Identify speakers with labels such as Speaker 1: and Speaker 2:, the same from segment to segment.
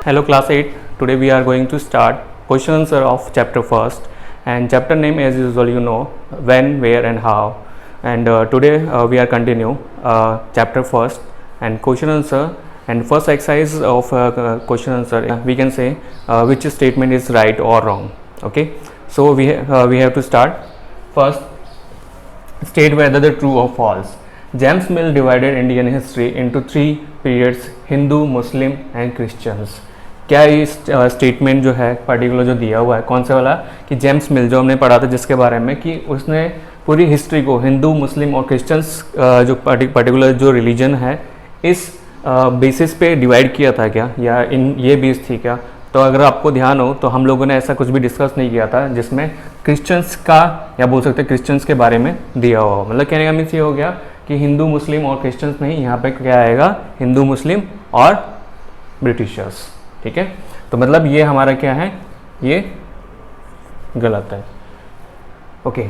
Speaker 1: Hello class 8. Today we are going to start question answer of chapter first, and chapter name as usual you know, when, where and how. And today we are continue chapter first and question answer, and first exercise of question answer we can say which statement is right or wrong. Okay, so we have to start. First, state whether the true or false. James Mill divided Indian history into three periods: Hindu, Muslim and Christians. क्या ये statement जो है particular जो दिया हुआ है कौन सा वाला, कि जेम्स मिल जो हमने पढ़ा था जिसके बारे में कि उसने पूरी हिस्ट्री को हिंदू, मुस्लिम और क्रिश्चियंस जो पर्टिकुलर जो रिलीजन है इस बेसिस पे डिवाइड किया था क्या, या इन ये बेस थी क्या. तो अगर आपको ध्यान हो तो हम लोगों ने ऐसा कुछ भी डिस्कस नहीं किया था जिसमें क्रिश्चियंस का या बोल सकते हैं क्रिश्चियंस के बारे में दिया हुआ. मतलब कहने का मीन्स ये हो गया कि हिंदू, मुस्लिम और क्रिश्चियंस नहीं, यहाँ पे क्या आएगा हिंदू, मुस्लिम और ब्रिटिशर्स. ठीक है, तो मतलब ये हमारा क्या है, ये गलत है. ओके,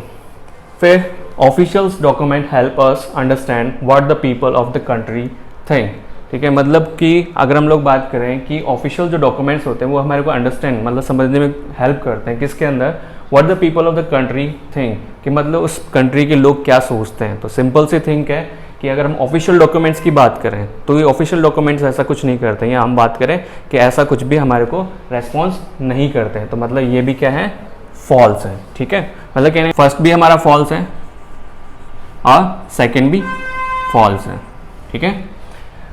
Speaker 1: फिर officials document help us understand what the people of the country think. ठीक है, मतलब कि अगर हम लोग बात करें कि ऑफिशियल जो डॉक्यूमेंट्स होते हैं वो हमारे को अंडरस्टैंड मतलब समझने में हेल्प करते हैं किसके अंदर, what the people of the country think, कि मतलब उस कंट्री के लोग क्या सोचते हैं. तो सिंपल सी थिंक है कि अगर हम ऑफिशियल डॉक्यूमेंट्स की बात करें तो ये ऑफिशियल डॉक्यूमेंट्स ऐसा कुछ नहीं करते हैं, या हम बात करें कि ऐसा कुछ भी हमारे को रेस्पॉन्स नहीं करते हैं. तो मतलब ये भी क्या है, फॉल्स है. ठीक है, मतलब कहने फर्स्ट भी हमारा फॉल्स है और सेकेंड भी फॉल्स है. ठीक है,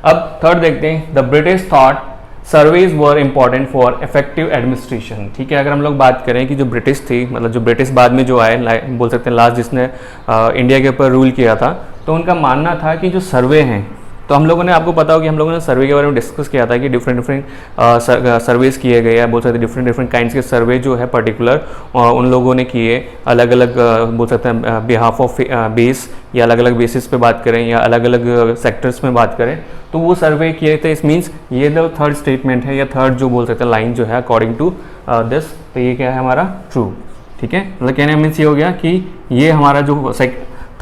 Speaker 1: अब थर्ड देखते हैं. The British thought surveys were important for effective administration. ठीक है, अगर हम लोग बात करें कि जो ब्रिटिश थी, मतलब जो ब्रिटिश बाद में जो आए बोल सकते हैं लास्ट जिसने इंडिया के ऊपर रूल किया था, तो उनका मानना था कि जो सर्वे हैं, तो हम लोगों ने आपको पता हो कि हम लोगों ने सर्वे के बारे में डिस्कस किया था कि डिफरेंट सर्वेस किए गए हैं, बोल सकते हैं डिफरेंट काइंड्स के सर्वे जो है पर्टिकुलर उन लोगों ने किए अलग अलग बोल सकते हैं बिहाफ ऑफ बेस, या अलग अलग बेसिस पे बात करें या अलग अलग सेक्टर्स में बात करें, तो वो सर्वे किए थे. इस मीन्स ये जो थर्ड स्टेटमेंट है या थर्ड जो बोल सकते हैं लाइन जो है अकॉर्डिंग टू दिस, तो ये क्या है हमारा ट्रू. ठीक है, मतलब कहने मीन्स ये हो गया कि ये हमारा जो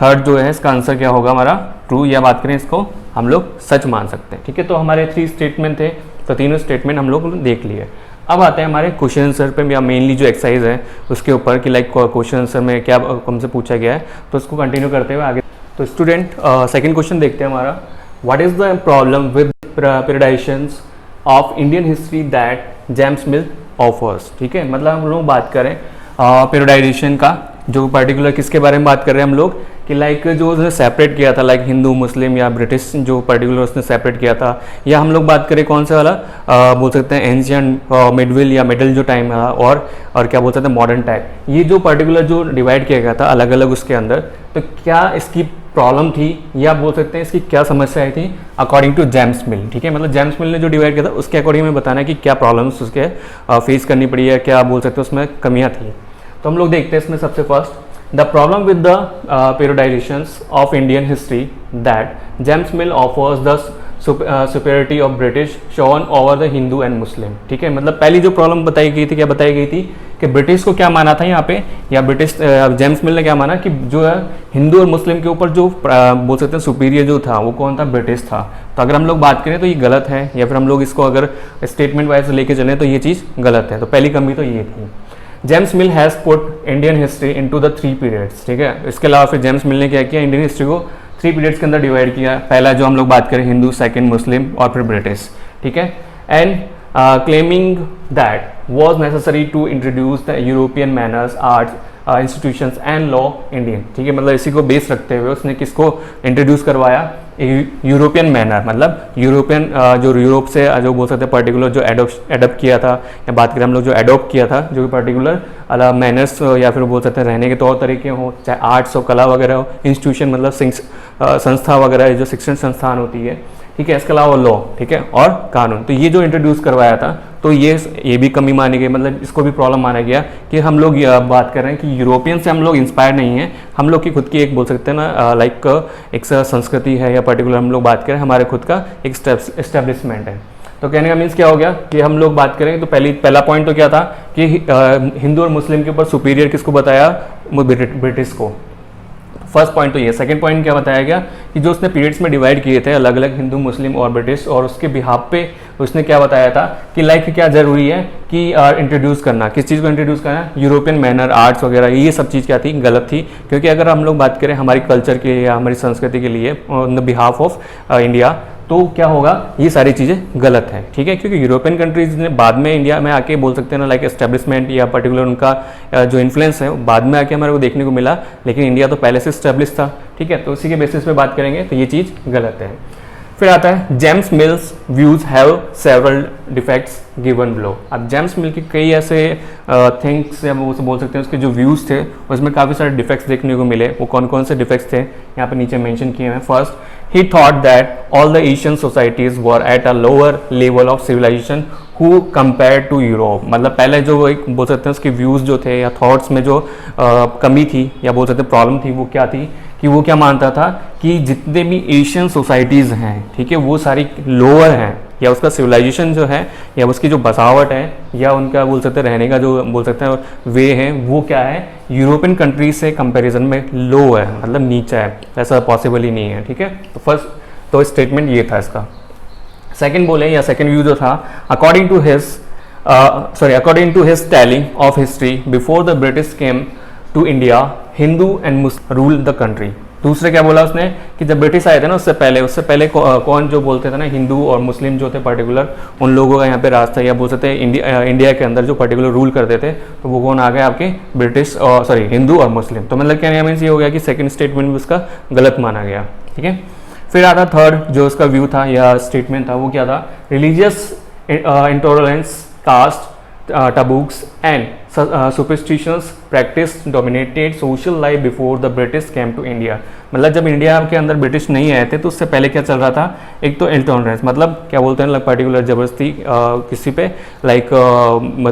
Speaker 1: थर्ड जो है इसका आंसर क्या होगा हमारा ट्रू, या बात करें इसको हम लोग सच मान सकते हैं. ठीक है, तो हमारे थ्री स्टेटमेंट थे, तो तीनों स्टेटमेंट हम लोग देख लिए. अब आते हैं हमारे क्वेश्चन आंसर पे, या मेनली जो एक्सरसाइज है उसके ऊपर कि लाइक क्वेश्चन आंसर में क्या हमसे पूछा गया है, तो उसको कंटिन्यू करते हुए आगे. तो स्टूडेंट सेकंड क्वेश्चन देखते हैं हमारा. What is the problem with periodizations of Indian history that James Mill offers. ठीक है, मतलब हम लोग बात करें पीरियडाइजेशन का, जो पर्टिकुलर किसके बारे में बात कर रहे हैं हम लोग, कि लाइक जो उसने सेपरेट किया था लाइक हिंदू, मुस्लिम या ब्रिटिश जो पर्टिकुलर उसने सेपरेट किया था, या हम लोग बात करें कौन सा वाला बोल सकते हैं एंशियंट, मिडविल या मिडल जो टाइम था, और क्या बोल सकते हैं मॉडर्न टाइम, ये जो पर्टिकुलर जो डिवाइड किया गया था अलग अलग उसके अंदर, तो क्या इसकी प्रॉब्लम थी या बोल सकते हैं इसकी क्या समस्या आई थी अकॉर्डिंग टू जेम्स मिल. ठीक है, मतलब जेम्स मिल ने जो डिवाइड किया था उसके अकॉर्डिंग में बताना है कि क्या प्रॉब्लम्स उसके फेस करनी पड़ी है, क्या बोल सकते हैं उसमें कमियाँ थी. तो हम लोग देखते हैं इसमें सबसे first, the problem with the periodizations of Indian history that James Mill offers the superiority of British shown over the Hindu and Muslim. ठीक है, मतलब पहली जो प्रॉब्लम बताई गई थी, क्या बताई गई थी कि ब्रिटिश को क्या माना था यहाँ पे, या ब्रिटिश जेम्स मिल ने क्या माना कि जो है हिंदू और मुस्लिम के ऊपर जो बोल सकते हैं सुपीरियर जो था वो कौन था, ब्रिटिश था. तो अगर हम लोग बात करें तो ये गलत है, या फिर हम लोग इसको अगर स्टेटमेंट वाइज लेके चलें तो ये चीज़ गलत है. तो पहली कमी तो ये थी. James mill has put Indian history into the three periods. ठीक है, इसके अलावा फिर जेम्स मिल ने क्या किया, इंडियन हिस्ट्री को थ्री पीरियड्स के अंदर डिवाइड किया. पहला जो हम लोग बात करें हिंदू, सेकंड मुस्लिम और फिर ब्रिटिश. ठीक है, and claiming that was necessary to introduce the European manners, arts, institutions and law Indian. ठीक है, मतलब इसी को बेस रखते हुए उसने किसको इंट्रोड्यूस करवाया, यूरोपियन मैनर, मतलब यूरोपियन जो यूरोप से जो बोल सकते हैं पर्टिकुलर जो एडोप्ट किया था, या बात करें हम लोग जो एडोप्ट किया था जो पर्टिकुलर अलग मैनर्स या फिर बोल सकते हैं रहने के तौर तरीके हो, चाहे आर्ट्स हो, कला वगैरह हो, इंस्टीट्यूशन मतलब संस्था वगैरह जो शिक्षण संस्थान होती है. ठीक है, इसके अलावा लॉ, ठीक है, और कानून, तो ये जो इंट्रोड्यूस करवाया था, तो ये भी कमी मानी गई, मतलब इसको भी प्रॉब्लम माना गया कि हम लोग बात कर रहे हैं कि यूरोपियन से हम लोग इंस्पायर नहीं हैं, हम लोग की खुद की एक बोल सकते हैं ना लाइक एक संस्कृति है, या पर्टिकुलर हम लोग बात करें हमारे खुद का एक एस्टेब्लिशमेंट है. तो कहने का मीन्स क्या हो गया कि हम लोग बात करें तो पहला पॉइंट तो क्या था कि हिंदू और मुस्लिम के ऊपर सुपीरियर किसको बताया, ब्रिटिश को. फर्स्ट पॉइंट तो ये. सेकंड पॉइंट क्या बताया गया कि जो उसने पीरियड्स में डिवाइड किए थे अलग अलग हिंदू, मुस्लिम और ब्रिटिश, और उसके बिहाफ पे तो उसने क्या बताया था कि लाइक क्या ज़रूरी है कि इंट्रोड्यूस करना, किस चीज़ को इंट्रोड्यूस करना, यूरोपियन मैनर, आर्ट्स वगैरह, ये सब चीज़ क्या थी, गलत थी। क्योंकि अगर हम लोग बात करें हमारी कल्चर के या हमारी संस्कृति के लिए on the behalf of India, तो क्या होगा, ये सारी चीज़ें गलत हैं, ठीक है। क्योंकि यूरोपियन कंट्रीज ने बाद में इंडिया में आके बोल सकते हैं ना, लाइक एस्टेब्लिशमेंट या पर्टिकुलर उनका जो इन्फ्लुएंस है बाद में आके हमारे को देखने को मिला, लेकिन इंडिया तो पहले से एस्टेब्लिश था, ठीक है। तो इसी के बेसिस पे बात करेंगे तो ये चीज़ गलत है। फिर आता है James mills views have several defects given below. अब जेम्स मिल के कई ऐसे थिंग्स या वो बोल सकते हैं उसके जो व्यूज़ थे उसमें काफ़ी सारे डिफेक्ट्स देखने को मिले। वो कौन कौन से डिफेक्ट्स थे यहाँ पे नीचे मेंशन किए हैं। First, he thought that all the Asian societies were at a lower level of civilization who compared to Europe। मतलब पहले जो एक बोल सकते हैं उसके व्यूज़ जो थे या थॉट्स में जो कमी थी या बोल सकते हैं प्रॉब्लम थी, वो क्या थी कि वो क्या मानता था कि जितने भी एशियन सोसाइटीज़ हैं, ठीक है, वो सारी लोअर हैं, या उसका सिविलाइजेशन जो है या उसकी जो बसावट है या उनका बोल सकते हैं रहने का जो बोल सकते हैं वे है, वो क्या है, यूरोपियन कंट्रीज से कंपैरिजन में लो है, मतलब नीचा है, ऐसा पॉसिबल ही नहीं है, ठीक है। तो फर्स्ट तो स्टेटमेंट ये था इसका। सेकंड बोले या सेकंड व्यू जो था, according to his telling of history before the British came to India, Hindu and Muslim rule the country. दूसरे क्या बोला उसने कि जब ब्रिटिश आए थे ना उससे पहले कौन जो बोलते थे ना, हिंदू और मुस्लिम जो थे पर्टिकुलर, उन लोगों का यहाँ पे राज था, या बोल सकते हैं इंडिया के अंदर जो पर्टिकुलर रूल करते थे, तो वो कौन आ गए आपके ब्रिटिश और हिंदू और मुस्लिम। तो मतलब क्या मीन्स ये हो गया कि सेकंड स्टेटमेंट भी उसका गलत माना गया, ठीक है। फिर आता थर्ड जो उसका व्यू था या स्टेटमेंट था, वो क्या था, religious intolerance, caste taboos and superstitions practiced dominated social life before the British came to India। मतलब जब इंडिया के अंदर ब्रिटिश नहीं आए थे तो उससे पहले क्या चल रहा था, एक तो इंटॉलरेंस, मतलब क्या बोलते हैं पर्टिकुलर जबरदस्ती किसी पे लाइक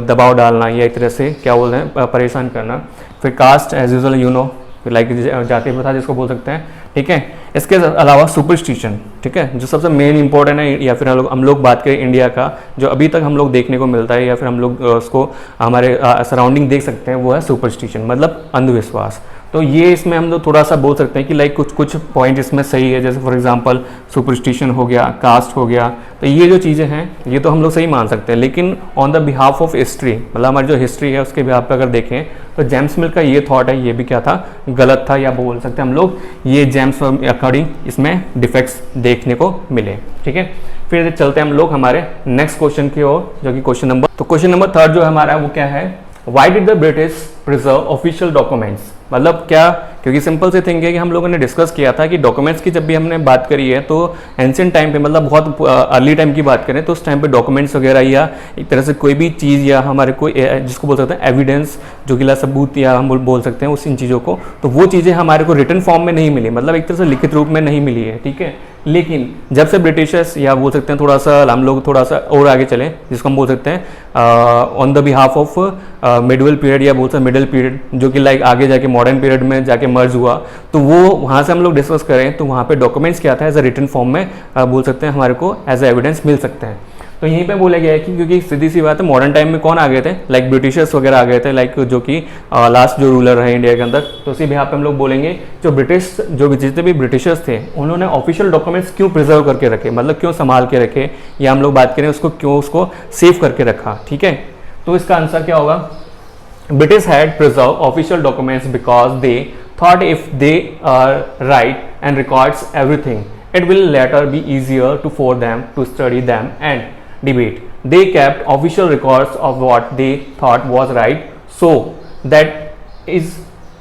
Speaker 1: दबाव डालना या एक तरह से क्या बोलते हैं परेशान करना। फिर caste as usual you know, like जाति प्रथा जिसको बोल सकते हैं, ठीक है। इसके अलावा सुपरस्टिशन, ठीक है, जो सबसे मेन इंपॉर्टेंट है, या फिर हम लोग बात करें इंडिया का जो अभी तक हम लोग देखने को मिलता है या फिर हम लोग उसको हमारे सराउंडिंग देख सकते हैं, वो है सुपरस्टिशन, मतलब अंधविश्वास। तो ये इसमें हम लोग थोड़ा सा बोल सकते हैं कि लाइक कुछ पॉइंट इसमें सही है, जैसे फॉर एग्जांपल सुपरस्टिशन हो गया, कास्ट हो गया, तो ये जो चीज़ें हैं ये तो हम लोग सही मान सकते हैं। लेकिन on the behalf of history, मतलब हमारी जो हिस्ट्री है उसके बिहाफ पे अगर देखें तो जेम्स मिल का ये थॉट है, ये भी क्या था, गलत था, या बोल सकते हैं हम लोग ये जेम्स अकॉर्डिंग इसमें डिफेक्ट्स देखने को मिले, ठीक है। फिर चलते हैं हम लोग हमारे नेक्स्ट क्वेश्चन की ओर, जो कि क्वेश्चन नंबर थर्ड जो हमारा है वो क्या है, why did the British preserve official documents. मतलब क्या, क्योंकि सिंपल से थिंग है कि हम लोगों ने डिस्कस किया था कि डॉक्यूमेंट्स की जब भी हमने बात करी है तो एंशिएंट टाइम पे, मतलब बहुत अर्ली टाइम की बात करें तो उस टाइम पे डॉक्यूमेंट्स वगैरह या एक तरह से कोई भी चीज़ या हमारे कोई जिसको बोल सकते हैं एविडेंस, जो कि सबूत या हम बोल सकते हैं उस इन चीज़ों को, तो वो चीज़ें हमारे को रिटन फॉर्म में नहीं मिली, मतलब एक तरह से लिखित रूप में नहीं मिली है, ठीक है। लेकिन जब से ब्रिटिशर्स या बोल सकते हैं थोड़ा सा हम लोग थोड़ा सा और आगे चले, जिसको हम बोल सकते हैं on the behalf of medieval period या बोल सकते हैं मिडिल पीरियड, जो कि लाइक आगे जाके मॉडर्न पीरियड में जाके मर्ज हुआ, तो वो वहाँ से हम लोग डिस्कस करें तो वहाँ पे डॉक्यूमेंट्स क्या था एज अ रिटन फॉर्म में बोल सकते हैं हमारे को एज ए एविडेंस मिल सकते हैं। तो यहीं पे बोला गया है कि क्योंकि सीधी सी बात है, मॉडर्न टाइम में कौन आ गए थे, लाइक ब्रिटिशर्स वगैरह आ गए थे, लाइक जो कि लास्ट जो रूलर है इंडिया के अंदर, तो उसी बिहाफ पे हम लोग बोलेंगे जो जितने भी ब्रिटिशर्स थे उन्होंने ऑफिशियल डॉक्यूमेंट्स क्यों प्रिजर्व करके रखे, मतलब क्यों संभाल के रखे, या हम लोग बात करें उसको क्यों उसको सेव करके रखा, ठीक है। तो इसका आंसर क्या होगा, British had preserve official documents because they thought if they are right and records everything, it will later be easier for them to study them and debate. They kept official records of what they thought was right, so that is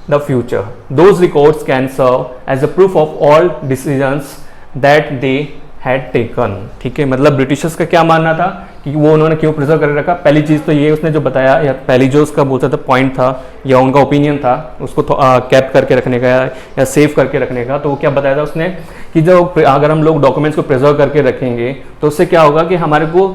Speaker 1: the future. Those records can serve as a proof of all decisions that they had taken, ठीक है। मतलब Britishers का क्या मानना था कि वो उन्होंने क्यों प्रिजर्व करके रखा, पहली चीज़ तो ये उसने जो बताया, या पहली जो उसका बोलता था पॉइंट था या उनका ओपिनियन था उसको कैप करके रखने का या सेव करके रखने का, तो वो क्या बताया था उसने कि जो अगर हम लोग डॉक्यूमेंट्स को प्रिजर्व करके रखेंगे तो उससे क्या होगा कि हमारे को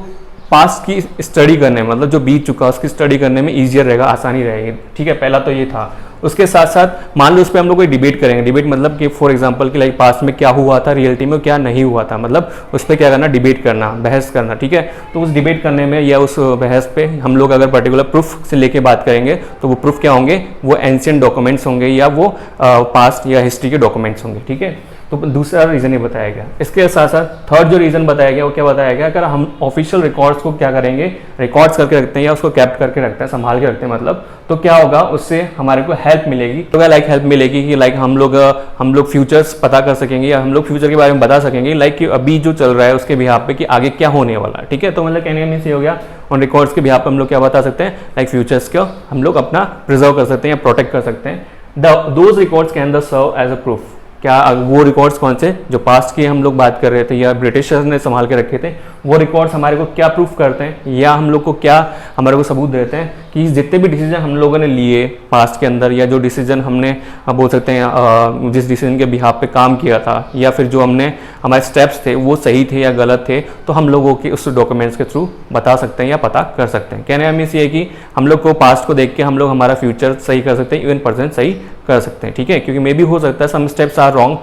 Speaker 1: पास्ट की स्टडी करने में, मतलब जो बीत चुका उसकी स्टडी करने में ईजियर रहेगा, आसानी रहेगी, ठीक है। पहला तो ये था। उसके साथ साथ मान लो उस पर हम लोग कोई डिबेट करेंगे, डिबेट मतलब कि फॉर एग्जांपल कि लाइक पास्ट में क्या हुआ था, रियलिटी में क्या नहीं हुआ था, मतलब उस पर क्या करना, डिबेट करना, बहस करना, ठीक है। तो उस डिबेट करने में या उस बहस पे हम लोग अगर पर्टिकुलर प्रूफ से लेके बात करेंगे तो वो प्रूफ क्या होंगे, वो एंशिएंट डॉक्यूमेंट्स होंगे या वो पास्ट या हिस्ट्री के डॉक्यूमेंट्स होंगे, ठीक है। तो दूसरा रीज़न ये बताया गया। इसके साथ साथ थर्ड जो रीज़न बताया गया वो क्या बताया गया, अगर हम ऑफिशियल रिकॉर्ड्स को क्या करेंगे, रिकॉर्ड्स करके रखते हैं या उसको कैप्ट करके रखते हैं, संभाल के रखते हैं मतलब, तो क्या होगा, उससे हमारे को हेल्प मिलेगी। तो क्या लाइक हेल्प मिलेगी कि लाइक हम लोग फ्यूचर्स पता कर सकेंगे या हम लोग फ्यूचर के बारे में बता सकेंगे, लाइक कि अभी जो चल रहा है उसके बिहाफ पे कि आगे क्या होने वाला है। ठीक है, तो मतलब कहने का मीन्स ये हो गया, उन रिकॉर्ड्स के बिहाफ पे हम लोग क्या बता सकते हैं, लाइक फ्यूचर्स को हम लोग अपना प्रिजर्व कर सकते हैं या प्रोटेक्ट कर सकते हैं। Those records can the serve as a proof. क्या वो रिकॉर्ड्स कौन से, जो पास्ट की हम लोग बात कर रहे थे या ब्रिटिशर्स ने संभाल के रखे थे, वो रिकॉर्ड्स हमारे को क्या प्रूफ करते हैं या हम लोग को क्या हमारे को सबूत देते हैं कि जितने भी डिसीजन हम लोगों ने लिए पास्ट के अंदर, या जो डिसीजन हमने बोल सकते हैं जिस डिसीजन के बिहाफ पे काम किया था, या फिर जो हमने हमारे स्टेप्स थे वो सही थे या गलत थे, तो हम लोगों के उस डॉक्यूमेंट्स के थ्रू बता सकते हैं या पता कर सकते हैं। कहने का मीन्स ये है कि हम लोग को पास्ट को देख के हम लोग हमारा फ्यूचर सही कर सकते हैं, इवन प्रेजेंट सही कर सकते हैं। ठीक है, क्योंकि मे भी हो सकता है some steps are wrong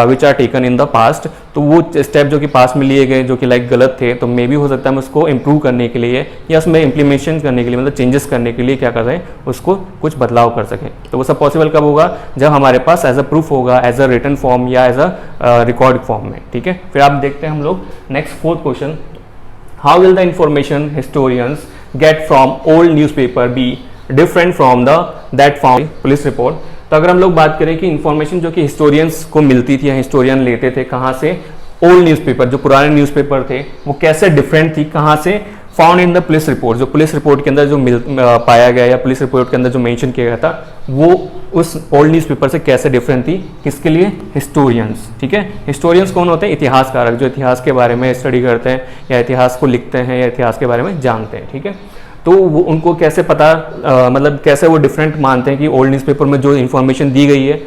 Speaker 1: which are taken in the past, तो वो स्टेप जो कि पास्ट में लिए गए जो कि लाइक गलत थे, तो मे भी हो सकता है हम उसको इम्प्रूव करने के लिए या उसमें इम्प्लीमेशन करने के लिए, मतलब चेंजेस करने के लिए क्या कर रहे हैं, उसको कुछ बदलाव कर सकें। तो वो सब पॉसिबल कब होगा, जब हमारे पास एज अ प्रूफ होगा, एज अ रिटन फॉर्म या एज अ रिकॉर्ड फॉर्म में। ठीक है, फिर आप देखते हैं हम लोग next fourth question, how will the information historians get from old newspaper be different from the that found police report. तो अगर हम लोग बात करें कि इंफॉर्मेशन जो कि हिस्टोरियंस को मिलती थी या हिस्टोरियन लेते थे कहाँ से, ओल्ड न्यूज़पेपर, जो पुराने न्यूज़पेपर थे वो कैसे डिफरेंट थी, कहाँ से, found in the police report, जो पुलिस रिपोर्ट के अंदर जो पाया गया या पुलिस रिपोर्ट के अंदर जो मेंशन किया गया था, वो उस ओल्ड न्यूज़पेपर से कैसे डिफरेंट थी, किसके लिए, हिस्टोरियंस। ठीक है, हिस्टोरियंस कौन होते हैं, इतिहासकारक, जो इतिहास के बारे में स्टडी करते हैं या इतिहास को लिखते हैं या इतिहास के बारे में जानते हैं। ठीक है, तो वो उनको कैसे पता मतलब कैसे वो डिफरेंट मानते हैं कि ओल्ड न्यूज़पेपर में जो इन्फॉर्मेशन दी गई है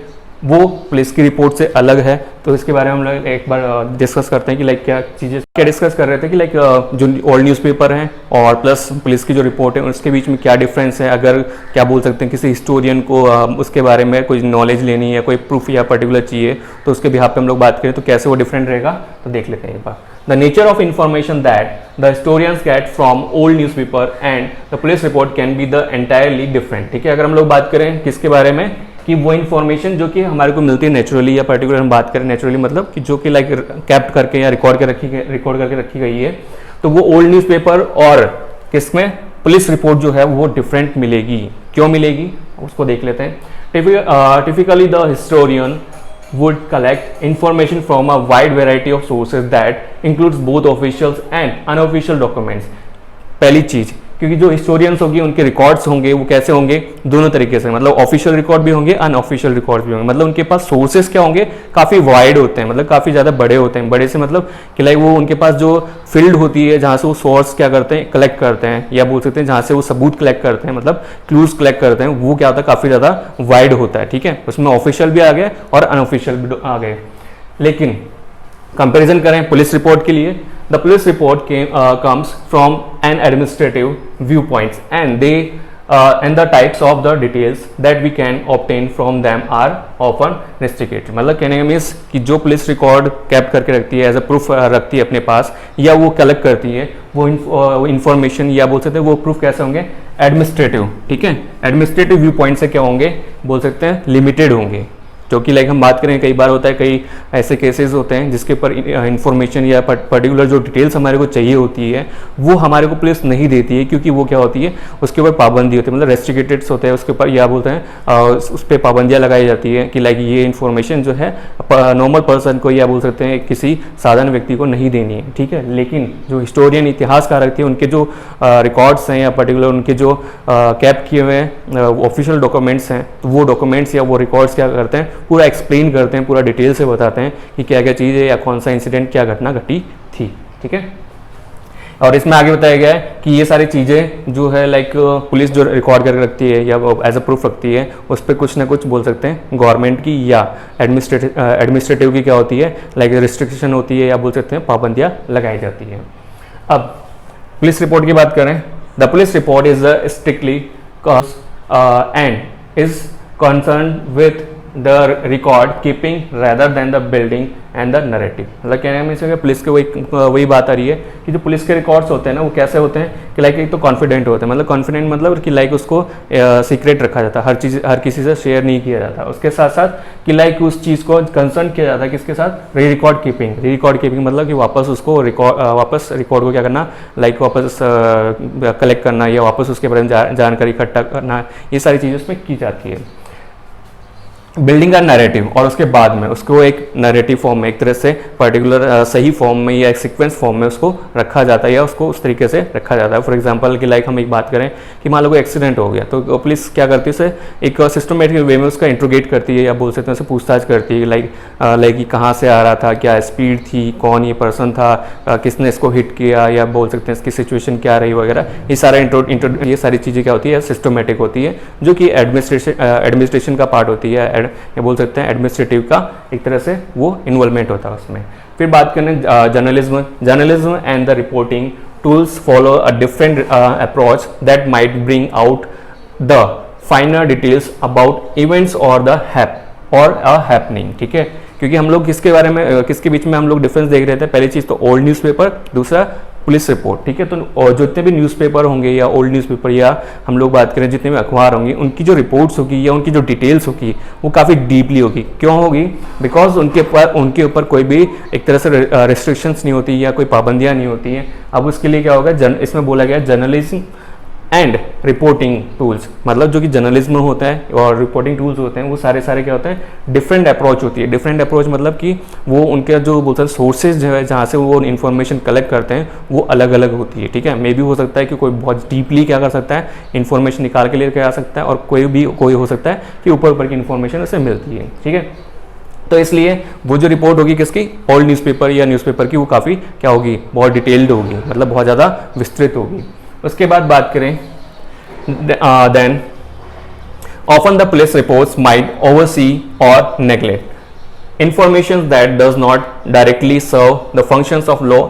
Speaker 1: वो पुलिस की रिपोर्ट से अलग है। तो इसके बारे में हम लोग एक बार डिस्कस करते हैं कि लाइक क्या चीज़ें क्या डिस्कस कर रहे थे कि लाइक जो ओल्ड न्यूज़पेपर हैं और प्लस पुलिस की जो रिपोर्ट है उसके बीच में क्या डिफरेंस है। अगर क्या बोल सकते हैं किसी हिस्टोरियन को उसके बारे में कोई नॉलेज लेनी है, कोई प्रूफ या पर्टिकुलर चाहिए, तो उसके बिहाफ पे हम लोग बात करें तो कैसे वो डिफरेंट रहेगा, तो देख लेते हैं एक बार। The nature of information that the historians get from old newspaper and the police report can be the entirely different। ठीक है, अगर हम लोग बात करें किसके बारे में, कि वो इन्फॉर्मेशन जो कि हमारे को मिलती है नेचुरली या पर्टिकुलर हम बात करें नेचुरली मतलब कि जो कि लाइक कैप्ट करके या रिकॉर्ड करके रखी गई है, तो वो ओल्ड न्यूज़पेपर और किसमें, पुलिस रिपोर्ट जो है वो डिफरेंट मिलेगी। क्यों मिलेगी उसको देख लेते हैं। Typically the historian would collect information from a wide variety of sources that includes both officials and unofficial documents। पहली चीज, क्योंकि जो हिस्टोरियंस होंगे उनके रिकॉर्ड्स होंगे वो कैसे होंगे, दोनों तरीके से, मतलब ऑफिशियल रिकॉर्ड भी होंगे, अनऑफिशियल रिकॉर्ड भी होंगे। मतलब उनके पास सोर्सेस क्या होंगे, काफ़ी वाइड होते हैं, मतलब काफ़ी ज़्यादा बड़े होते हैं। बड़े से मतलब कि लाइक वो उनके पास जो फील्ड होती है जहाँ से वो सोर्स क्या करते हैं, कलेक्ट करते हैं, या बोल सकते हैं जहाँ से वो सबूत कलेक्ट करते हैं, मतलब क्लूज कलेक्ट करते हैं, वो क्या होता है, काफ़ी ज़्यादा वाइड होता है। ठीक है, उसमें ऑफिशियल भी आ गए और अनऑफिशियल भी आ गए। लेकिन कंपेरिजन करें पुलिस रिपोर्ट के लिए, the police report comes from an administrative viewpoints and the types of the details that we can obtain from them are often restricted। मतलब कहने का मीन्स कि जो पुलिस रिकॉर्ड कैप्ट करके रखती है एज अ प्रूफ रखती है अपने पास या वो कलेक्ट करती है, वो इंफॉर्मेशन या बोल सकते हैं वो प्रूफ कैसे होंगे, एडमिनिस्ट्रेटिव। ठीक है, एडमिनिस्ट्रेटिव व्यू पॉइंट से क्या होंगे, बोल सकते हैं लिमिटेड होंगे। जो कि लाइक हम बात करें कई बार होता है, कई ऐसे केसेस होते हैं जिसके ऊपर इंफॉर्मेशन या पर्टिकुलर जो डिटेल्स हमारे को चाहिए होती है वो हमारे को पुलिस नहीं देती है, क्योंकि वो क्या होती है, उसके ऊपर पाबंदी होती है, मतलब रेस्ट्रिक्टेड होते हैं उसके ऊपर, या बोलते हैं उस पर पाबंदियाँ लगाई जाती है कि लाइक ये इन्फॉर्मेशन जो है नॉर्मल पर्सन को या बोल सकते हैं किसी साधारण व्यक्ति को नहीं देनी है। ठीक है, लेकिन जो हिस्टोरियन इतिहासकारक थे उनके जो रिकॉर्ड्स हैं या पर्टिकुलर उनके जो कैप्ट किए हुए ऑफिशियल डॉक्यूमेंट्स हैं, तो वो डॉक्यूमेंट्स या वो रिकॉर्ड्स क्या करते हैं, पूरा एक्सप्लेन करते हैं, पूरा डिटेल से बताते हैं कि क्या क्या चीज़ है या कौन सा इंसिडेंट क्या घटना घटी थी। ठीक है, और इसमें आगे बताया गया है कि ये सारी चीज़ें जो है लाइक पुलिस जो रिकॉर्ड करके रखती है या एज अ प्रूफ रखती है, उस पर कुछ ना कुछ बोल सकते हैं गवर्नमेंट की या एडमिनिस्ट्रेटिव की क्या होती है, लाइक रिस्ट्रिक्शन होती है या बोल सकते हैं पाबंदियाँ लगाई जाती है। अब पुलिस रिपोर्ट की बात करें, the police report is strictly and is concerned with the record keeping rather than the building and the narrative. मतलब कहने में से पुलिस के वही बात आ रही है कि जो पुलिस के रिकॉर्ड्स होते हैं ना वो कैसे होते हैं कि लाइक एक तो कॉन्फिडेंट होते हैं, मतलब कॉन्फिडेंट मतलब कि लाइक उसको सीक्रेट रखा जाता है, हर किसी से शेयर नहीं किया जाता। उसके साथ साथ कि लाइक उस चीज़ को कंसर्न किया जाता है किसके साथ, री रिकॉर्ड कीपिंग मतलब कि वापस उसको वापस रिकॉर्ड को क्या करना, लाइक वापस कलेक्ट करना या वापस उसके बारे में जानकारी इकट्ठा करना, ये सारी चीज़ें उसमें की जाती है। बिल्डिंग का नैरेटिव, और उसके बाद में उसको एक नैरेटिव फॉर्म में एक तरह से पर्टिकुलर सही फॉर्म में या एक सीक्वेंस फॉर्म में उसको रखा जाता है या उसको उस तरीके से रखा जाता है। फॉर एग्जांपल कि लाइक हम एक बात करें कि मान लो कोई एक्सीडेंट हो गया तो पुलिस क्या करती है, उसे एक सिस्टमेटिक वे में उसका इंट्रोगेट करती है या बोल सकते हैं उसे पूछताछ करती है, लाइक कहाँ से आ रहा था, क्या स्पीड थी, कौन ये पर्सन था, किसने इसको हिट किया, या बोल सकते हैं इसकी सिचुएशन क्या रही वगैरह। ये सारा ये सारी चीज़ें क्या होती है, सिस्टमेटिक होती है, जो कि एडमिनिस्ट्रेशन का पार्ट होती है, या बोल सकते हैं एडमिनिस्ट्रेटिव का एक तरह से वो इन्वॉल्वमेंट होता है उसमें। फिर बात करें journalism and the reporting tools follow a different approach that might bring out the फाइनर details about events और द हैपनिंग। ठीक है, क्योंकि हम लोग किसके बीच में हम लोग डिफरेंस देख रहे थे, पहली चीज़ तो ओल्ड न्यूज़पेपर, दूसरा पुलिस रिपोर्ट। ठीक है, तो जितने भी न्यूज़पेपर होंगे या ओल्ड न्यूज़पेपर या हम लोग बात करें जितने भी अखबार होंगे, उनकी जो रिपोर्ट्स होगी या उनकी जो डिटेल्स होगी वो काफ़ी डीपली होगी। क्यों होगी? बिकॉज उनके ऊपर कोई भी एक तरह से रेस्ट्रिक्शंस नहीं होती या कोई पाबंदियाँ नहीं होती हैं। अब उसके लिए क्या होगा, इसमें बोला गया जर्नलिज्म एंड रिपोर्टिंग टूल्स, मतलब जो कि जर्नलिज्म होता है और रिपोर्टिंग टूल्स होते हैं वो सारे क्या होते हैं, डिफरेंट अप्रोच होती है। डिफरेंट अप्रोच मतलब कि वो उनके जो बोलते हैं सोर्सेज जो है जहाँ से वो इन्फॉर्मेशन कलेक्ट करते हैं वो अलग अलग होती है। ठीक है, मे भी हो सकता है कि कोई बहुत डीपली क्या कर सकता है, इन्फॉर्मेशन निकाल के लेकर आ सकता है, और कोई हो सकता है कि ऊपर की इन्फॉर्मेशन उसे मिलती है। ठीक है, तो इसलिए वो जो रिपोर्ट होगी किसकी, ओल्ड न्यूज़पेपर या न्यूज़पेपर की, वो काफ़ी क्या होगी, बहुत डिटेल्ड होगी, मतलब बहुत ज़्यादा विस्तृत होगी। उसके बाद बात करें then often the police reports might oversee or neglect information that does not directly serve the functions of law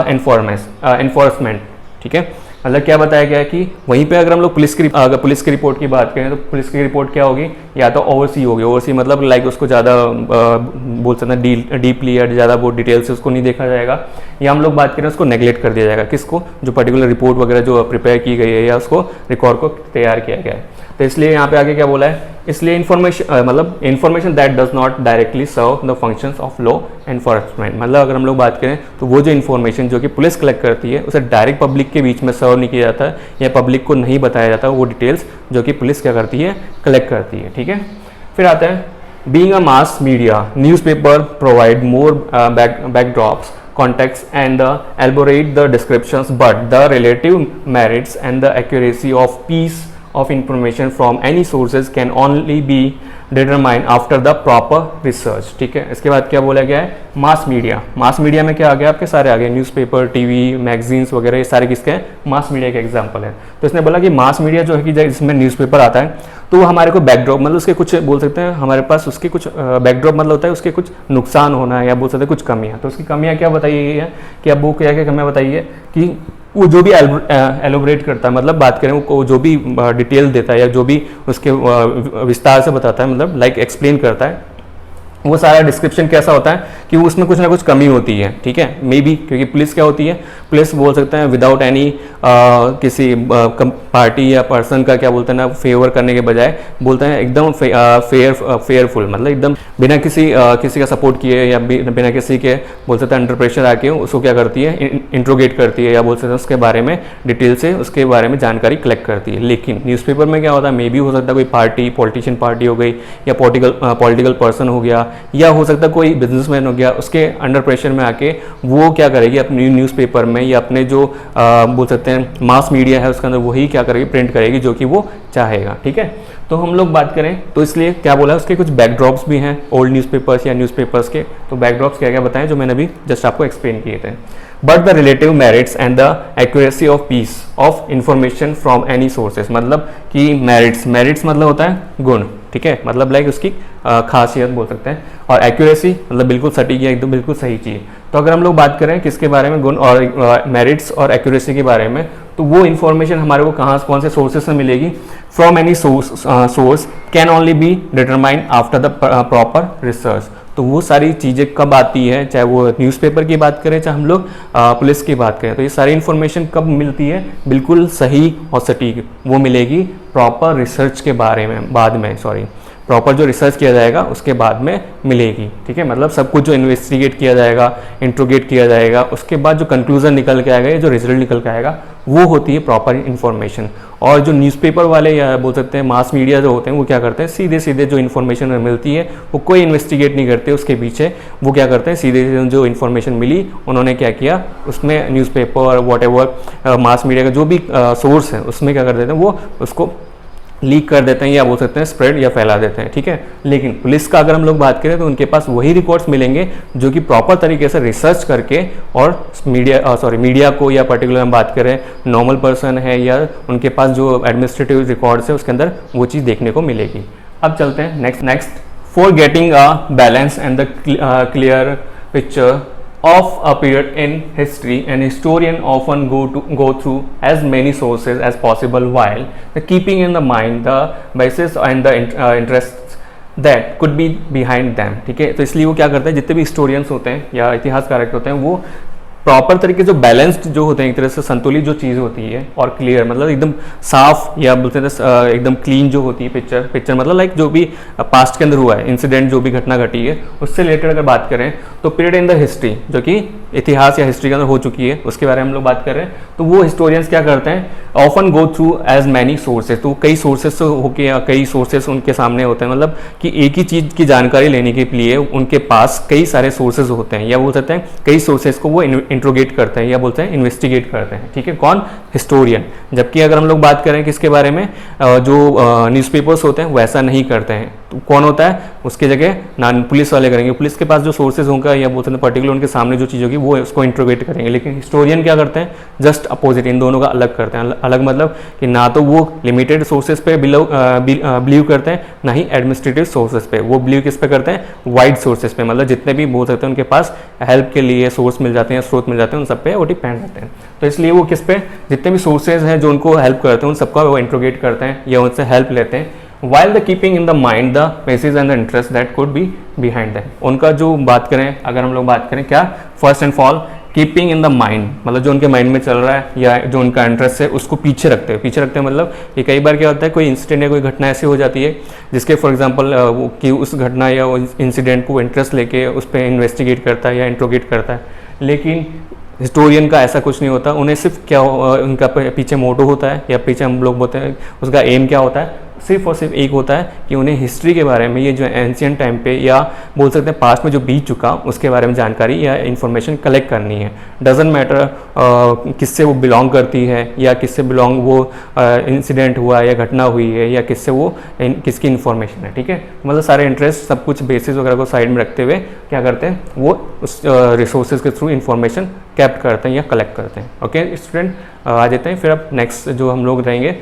Speaker 1: enforcement। ठीक है, मतलब क्या बताया गया है कि वहीं पे अगर हम लोग पुलिस की रिपोर्ट की बात करें तो पुलिस की रिपोर्ट क्या होगी, या तो ओवरसी होगी। ओवरसी मतलब लाइक उसको ज़्यादा बोल सकते हैं डीपली या ज़्यादा बहुत डिटेल से उसको नहीं देखा जाएगा, या हम लोग बात करें उसको नेगलेक्ट कर दिया जाएगा। किसको? जो पर्टिकुलर रिपोर्ट वगैरह जो प्रिपेयर की गई है या उसको रिकॉर्ड को तैयार किया गया है। तो इसलिए यहाँ पे आगे क्या बोला है, इसलिए information that does not directly serve the functions of law enforcement. मतलब अगर हम लोग बात करें तो वो जो इन्फॉर्मेशन जो कि पुलिस कलेक्ट करती है उसे डायरेक्ट पब्लिक के बीच में सर्व नहीं किया जाता है या पब्लिक को नहीं बताया जाता, वो डिटेल्स जो कि पुलिस क्या करती है, कलेक्ट करती है। ठीक है, फिर आता है being a mass media newspaper provide more backdrops, context and elaborate the descriptions, but the relative merits and the accuracy of piece of information from any sources can only be determined after the proper research। ठीक है, इसके बाद क्या बोला गया है, mass media में क्या आ गया, आपके सारे आ गए, न्यूज़पेपर, टीवी, मैगजीन्स वगैरह, ये सारे किसके हैं, मास मीडिया के एग्जाम्पल है। तो इसने बोला कि मास मीडिया जो है कि जिसमें न्यूज़पेपर आता है तो हमारे को बैकड्रॉप मतलब उसके कुछ बोल सकते हैं हमारे पास उसके कुछ बैकड्रॉप मतलब होता है उसके कुछ नुकसान होना है या बोल सकते हैं कुछ कमियाँ। तो उसकी कमियाँ क्या बताई गई है कि अब वो क्या कमियाँ बताई है कि वो जो भी एलोबरेट करता है, मतलब बात करें वो जो भी डिटेल देता है या जो भी उसके विस्तार से बताता है, मतलब लाइक एक्सप्लेन करता है, वो सारा डिस्क्रिप्शन कैसा होता है कि उसमें कुछ ना कुछ कमी होती है। ठीक है, मे बी क्योंकि पुलिस क्या होती है, पुलिस बोल सकते हैं विदाउट एनी किसी पार्टी या पर्सन का क्या बोलते हैं ना फेवर करने के बजाय बोलते हैं एकदम फेयरफुल, मतलब एकदम बिना किसी का सपोर्ट किए या बिना किसी के बोल सकते हैं अंडर प्रेशर आके उसको क्या करती है, इंट्रोगेट करती है या बोल सकते हैं उसके बारे में डिटेल से उसके बारे में जानकारी कलेक्ट करती है। लेकिन न्यूज़पेपर में क्या होता है, मे बी हो सकता है कोई पार्टी, पॉलिटिशियन पार्टी हो गई या पॉलिटिकल पर्सन हो गया या हो सकता है कोई बिजनेसमैन हो गया, उसके अंडर प्रेशर में आके वो क्या करेगी, अपनी न्यूज़पेपर में या अपने जो बोल सकते हैं मास मीडिया है उसके अंदर वही क्या करेगी, प्रिंट करेगी जो कि वो चाहेगा। ठीक है, तो हम लोग बात करें तो इसलिए क्या बोला, उसके कुछ बैकड्रॉप्स भी हैं ओल्ड न्यूज़पेपर्स या न्यूज़पेपर्स के। तो बैकड्रॉप्स क्या बताएं जो मैंने अभी जस्ट आपको एक्सप्लेन किए थे। But the relative merits and the accuracy of peace of information from any sources, मतलब कि मेरिट्स मतलब होता है गुण। ठीक है, मतलब लाइक उसकी खासियत बोल सकते हैं। और एक्यूरेसी मतलब बिल्कुल सटीक या एकदम बिल्कुल सही चीज़। तो अगर हम लोग बात करें किसके बारे में, गुण और मेरिट्स और एक्यूरेसी के बारे में, तो वो इन्फॉर्मेशन हमारे को कहाँ कौन से सोर्सेज से मिलेगी, from any source can only be determined after the proper research. तो वो सारी चीज़ें कब आती है, चाहे वो न्यूज़पेपर की बात करें, चाहे हम लोग पुलिस की बात करें, तो ये सारी इन्फॉर्मेशन कब मिलती है, बिल्कुल सही और सटीक वो मिलेगी प्रॉपर रिसर्च के बारे में, बाद में प्रॉपर जो रिसर्च किया जाएगा उसके बाद में मिलेगी। ठीक है, मतलब सब कुछ जो इन्वेस्टिगेट किया जाएगा, इंट्रोगेट किया जाएगा, उसके बाद जो कंक्लूजन निकल के आएगा, जो रिजल्ट निकल के आएगा, वो होती है प्रॉपर इन्फॉर्मेशन। और जो न्यूज़पेपर वाले या बोल सकते हैं मास मीडिया जो होते हैं, वो क्या करते हैं, सीधे सीधे जो इन्फॉर्मेशन मिलती है वो कोई इन्वेस्टिगेट नहीं करते उसके पीछे, वो क्या करते हैं सीधे सीधे जो इन्फॉर्मेशन मिली उन्होंने क्या किया, उसमें newspaper what ever mass media का जो भी सोर्स है उसमें क्या कर देते हैं, वो उसको लीक कर देते हैं या बोल सकते हैं स्प्रेड या फैला देते हैं। ठीक है, लेकिन पुलिस का अगर हम लोग बात करें तो उनके पास वही रिकॉर्ड्स मिलेंगे जो कि प्रॉपर तरीके से रिसर्च करके, और मीडिया को या पर्टिकुलर हम बात करें नॉर्मल पर्सन है या उनके पास जो एडमिनिस्ट्रेटिव रिकॉर्ड्स है उसके अंदर वो चीज़ देखने को मिलेगी। अब चलते हैं next for getting a balance and the clear picture of a period in history, an historian often go through as many sources as possible while keeping in the mind the biases and the interests that could be behind them। ठीक है, तो इसलिए वो क्या करते हैं, जितने भी हिस्टोरियंस होते हैं या इतिहासकारक होते हैं, वो प्रॉपर तरीके जो बैलेंस्ड जो होते हैं, एक तरह से संतुलित जो चीज़ होती है और क्लियर मतलब एकदम साफ या बोलते हैं एकदम क्लीन जो होती है पिक्चर मतलब लाइक जो भी पास्ट के अंदर हुआ है इंसिडेंट, जो भी घटना घटी है उससे रिलेटेड अगर बात करें तो पीरियड इन द हिस्ट्री जो कि इतिहास या हिस्ट्री के अंदर हो चुकी है उसके बारे में हम लोग बात कर रहे हैं, तो वो हिस्टोरियंस क्या करते हैं, often go through as many sources, तो कई सोर्सेज से होके या कई सोर्सेज उनके सामने होते हैं, मतलब कि एक ही चीज़ की जानकारी लेने के लिए उनके पास कई सारे सोर्सेज होते हैं, या बोल सकते हैं कई सोर्सेज को वो इंट्रोगेट करते हैं या बोलते हैं इन्वेस्टिगेट करते हैं। ठीक है, कौन, हिस्टोरियन। जबकि अगर हम लोग बात करें किसके बारे में, जो न्यूज़पेपर्स होते हैं वैसा नहीं करते हैं, तो कौन होता है उसकी जगह ना पुलिस वाले करेंगे, पुलिस के पास जो सोर्सेज होगा या बोलते हैं पर्टिकुलर उनके सामने जो चीज़ होगी वो उसको इंट्रोगेट करेंगे। लेकिन हिस्टोरियन क्या करते हैं, जस्ट अपोजिट, इन दोनों का अलग करते हैं। अलग मतलब कि ना तो वो लिमिटेड सोर्सेज पे बिलीव करते हैं, ना ही एडमिनिस्ट्रेटिव सोर्सेज पे, वो बिलीव किस पे करते हैं, वाइड सोर्सेज पे, मतलब जितने भी बोल सकते हैं उनके पास हेल्प के लिए सोर्स मिल जाते हैं, स्रोत मिल जाते हैं, उन सब पे वो डिपेंड रहते हैं। तो इसलिए वो किस पे, जितने भी सोर्सेज हैं जो उनको हेल्प करते हैं उन सबका वो इंट्रोगेट करते हैं या उनसे हेल्प लेते हैं, while the keeping in the mind the basis and the interest that could be behind them। उनका जो बात करें, अगर हम लोग बात करें क्या, first and fall keeping in the mind, मतलब जो उनके माइंड में चल रहा है या जो उनका इंटरेस्ट है उसको पीछे रखते हैं मतलब ये कई बार क्या होता है, कोई इंसिडेंट या कोई घटना ऐसी हो जाती है जिसके फॉर एग्जांपल कि उस घटना या इंसिडेंट को इंटरेस्ट लेके उस पर इन्वेस्टिगेट करता है या इंट्रोगेट करता है, लेकिन हिस्टोरियन का ऐसा कुछ नहीं होता। उन्हें सिर्फ क्या उनका पीछे मोटो होता है या पीछे हम लोग बोलते हैं उसका एम क्या होता है, सिर्फ और सिर्फ एक होता है कि उन्हें हिस्ट्री के बारे में, ये जो एंशियंट टाइम पे या बोल सकते हैं पास्ट में जो बीत चुका उसके बारे में जानकारी या इन्फॉर्मेशन कलेक्ट करनी है। डजेंट मैटर किससे वो बिलोंग करती है या किससे बिलोंग वो इंसिडेंट हुआ या घटना हुई है या किससे वो किसकी इन्फॉर्मेशन है। ठीक है, मतलब सारे इंटरेस्ट सब कुछ बेसिस वगैरह को साइड में रखते हुए क्या करते हैं, वो उस रिसोर्सेज के थ्रू इन्फॉर्मेशन कैप्ट करते हैं या कलेक्ट करते हैं। ओके स्टूडेंट, आ जाते हैं फिर अब नेक्स्ट जो हम लोग रहेंगे